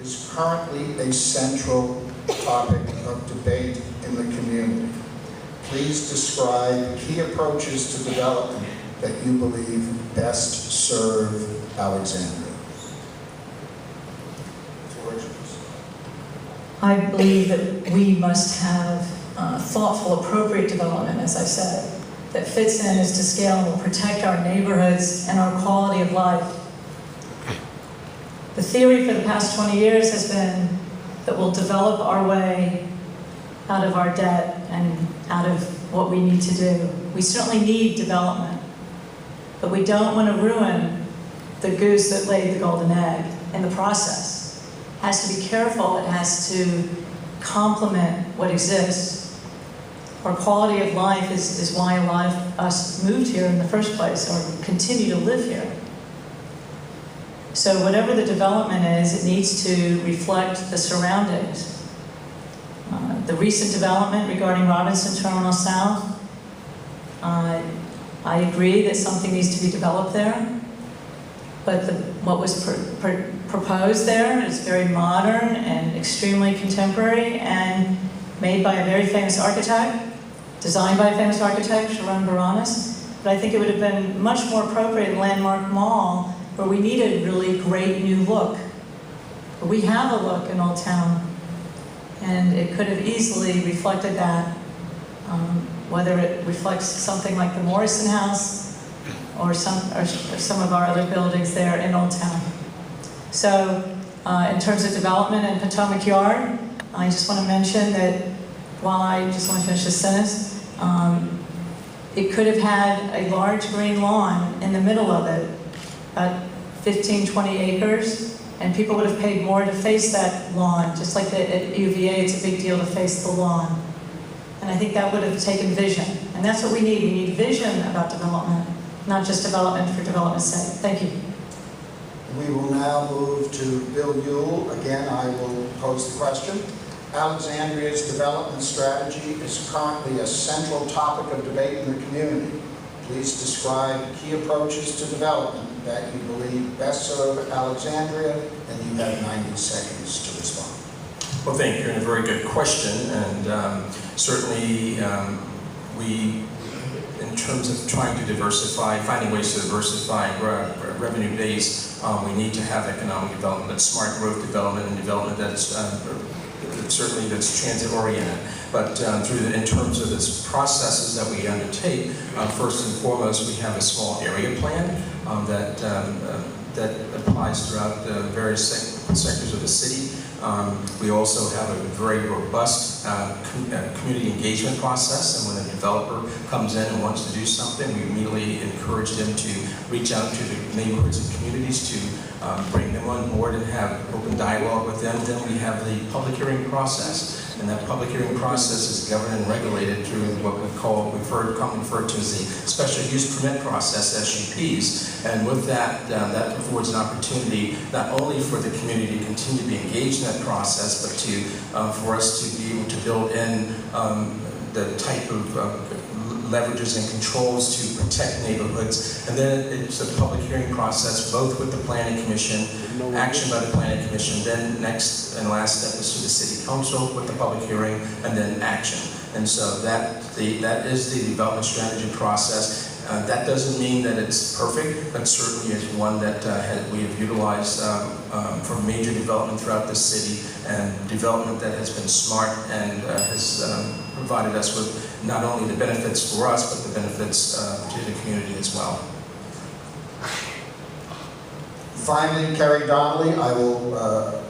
is currently a central topic of debate in the community. Please describe key approaches to development that you believe best serve Alexandria. I believe that we must have thoughtful, appropriate development, as I said, that fits in, is to scale, and will protect our neighborhoods and our quality of life. The theory for the past 20 years has been that we'll develop our way out of our debt and out of what we need to do. We certainly need development, but we don't want to ruin the goose that laid the golden egg in the process. It has to be careful, it has to complement what exists. Our quality of life is why a lot of us moved here in the first place, or continue to live here. So whatever the development is, it needs to reflect the surroundings. The recent development regarding Robinson Terminal South, I agree that something needs to be developed there, but what was proposed there is very modern and extremely contemporary and made by a very famous architect, designed by a famous architect, Sharon Baranis. But I think it would have been much more appropriate in Landmark Mall, where we need a really great new look. But we have a look in Old Town, and it could have easily reflected that, whether it reflects something like the Morrison House or some of our other buildings there in Old Town. So in terms of development in Potomac Yard, I just want to mention that while I just want to finish this sentence, it could have had a large green lawn in the middle of it, about 15, 20 acres, and people would have paid more to face that lawn. Just like at UVA, it's a big deal to face the lawn. And I think that would have taken vision. And that's what we need. We need vision about development, not just development for development's sake. Thank you. We will now move to Bill Ewell. Again, I will pose the question. Alexandria's development strategy is currently a central topic of debate in the community. Please describe key approaches to development that you believe best serve Alexandria, and you have 90 seconds to respond. Well, thank you, and a very good question. And certainly, we, in terms of trying to diversify, finding ways to diversify revenue base, we need to have economic development, smart growth development, and development that's certainly that's transit oriented. But in terms of this processes that we undertake, first and foremost, we have a small area plan that applies throughout the various sectors of the city. We also have a very robust community engagement process, and when a developer comes in and wants to do something, we immediately encourage them to reach out to the neighborhoods and communities to bring them on board and have open dialogue with them. Then we have the public hearing process. And that public hearing process is governed and regulated through what we call, commonly referred to as the special use permit process, SUPs. And with that, that affords an opportunity not only for the community to continue to be engaged in that process, but to for us to be able to build in the type of leverages and controls to protect neighborhoods. And then it's a public hearing process, both with the Planning Commission, action by the Planning Commission, then next and last step is to the City Council with the public hearing, and then action. And so that is the development strategy process. That doesn't mean that it's perfect, but certainly is one that we have utilized for major development throughout the city, and development that has been smart and has provided us with not only the benefits for us, but the benefits to the community as well. Finally, Kerry Donnelly, I will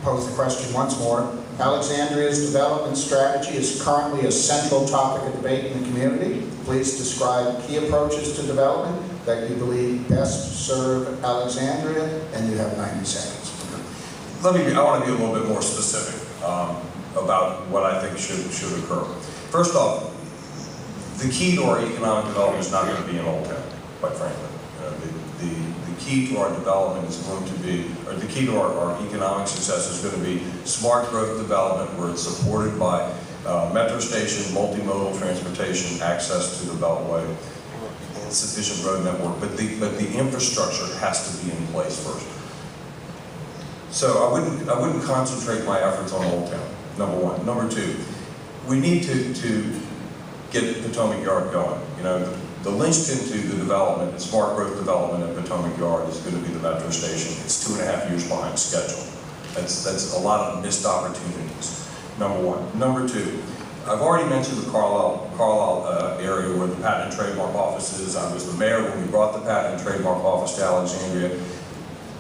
pose the question once more. Alexandria's development strategy is currently a central topic of debate in the community. Please describe key approaches to development that you believe best serve Alexandria, and you have 90 seconds. I want to be a little bit more specific about what I think should occur. First off, the key to our economic development is not going to be in Old Town, quite frankly. The key to our development is going to be, or the key to our economic success is going to be smart growth development where it's supported by metro station, multimodal transportation, access to the Beltway, sufficient road network, but the infrastructure has to be in place first. So I wouldn't concentrate my efforts on Old Town, number one. Number two, we need to get Potomac Yard going. You know, the linchpin to the development, the smart growth development at Potomac Yard is going to be the metro station. It's 2.5 years behind schedule. That's a lot of missed opportunities, number one. Number two, I've already mentioned the Carlisle area where the Patent and Trademark Office is. I was the mayor when we brought the Patent and Trademark Office to Alexandria.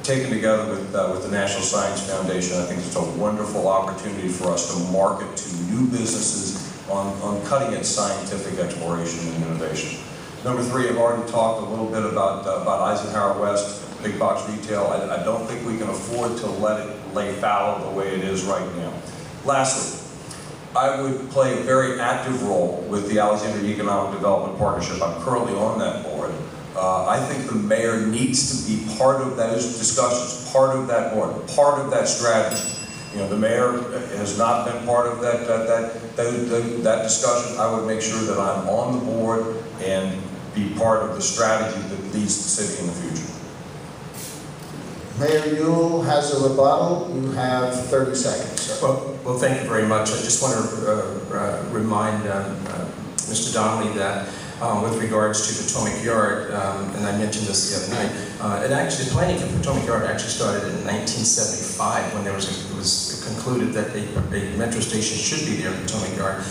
Taken together with the National Science Foundation, I think it's a wonderful opportunity for us to market to new businesses on cutting-edge scientific exploration and innovation. Number three, I've already talked a little bit about Eisenhower West, big box retail. I don't think we can afford to let it lay fallow the way it is right now. Lastly, I would play a very active role with the Alexandria Economic Development Partnership. I'm currently on that board. I think the mayor needs to be part of those discussions, part of that board, part of that strategy. You know, the mayor has not been part of that discussion. I would make sure that I'm on the board and be part of the strategy that leads the city in the future. Mayor Yule has a rebuttal. You have 30 seconds, sir. Well, thank you very much. I just want to remind Mr. Donnelly that with regards to Potomac Yard, and I mentioned this the other night, the planning for Potomac Yard actually started in 1975 when it was concluded that a metro station should be there in Potomac Yard.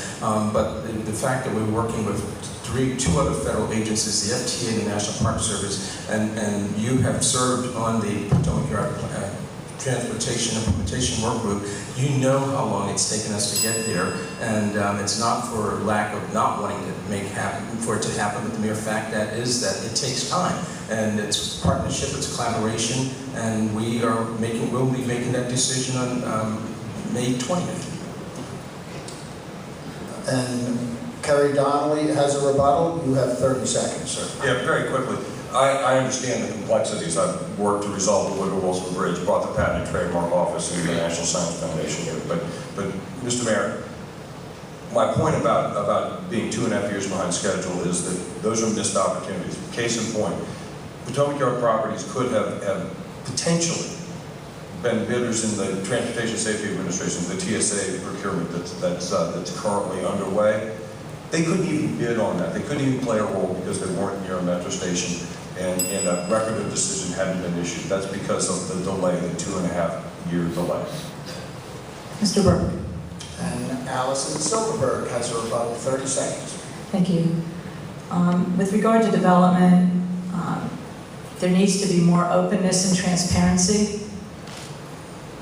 But the fact that we're working with two other federal agencies, the FTA and the National Park Service, and you have served on the Potomac Yard Transportation Implementation Work Group, you know how long it's taken us to get there, and it's not for lack of not wanting to for it to happen, but the mere fact that it takes time, and it's partnership, it's collaboration, and we'll be making that decision on May 20th. And Kerry Donnelly has a rebuttal. You have 30 seconds, sir. Yeah, very quickly. I understand the complexities. I've worked to resolve the Woodrow Wilson Bridge, brought the Patent and Trademark Office and the National Science Foundation here. But Mr. Mayor, my point about being 2.5 years behind schedule is that those are missed opportunities. Case in point, Potomac Yard Properties could have potentially been bidders in the Transportation Safety Administration, the TSA procurement that's currently underway. They couldn't even bid on that. They couldn't even play a role because they weren't near a metro station, and a record of decision hadn't been issued. That's because of the delay, the 2.5-year delay. Mr. Burke. And Allison Silverberg has a rebuttal. 30 seconds. Thank you. With regard to development, there needs to be more openness and transparency.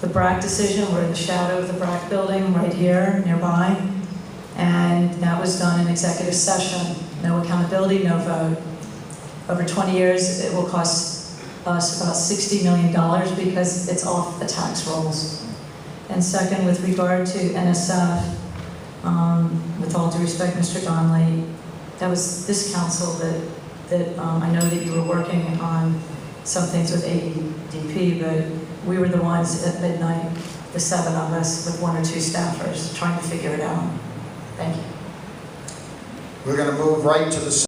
The BRAC decision, we're in the shadow of the BRAC building right here nearby, and that was done in executive session. No accountability, no vote. Over 20 years, it will cost us about $60 million because it's off the tax rolls. And second, with regard to NSF, with all due respect, Mr. Donnelly, that was this council that I know that you were working on some things with AEDP, but we were the ones at midnight, the 7 of us with 1 or 2 staffers trying to figure it out. Thank you. We're going to move right to the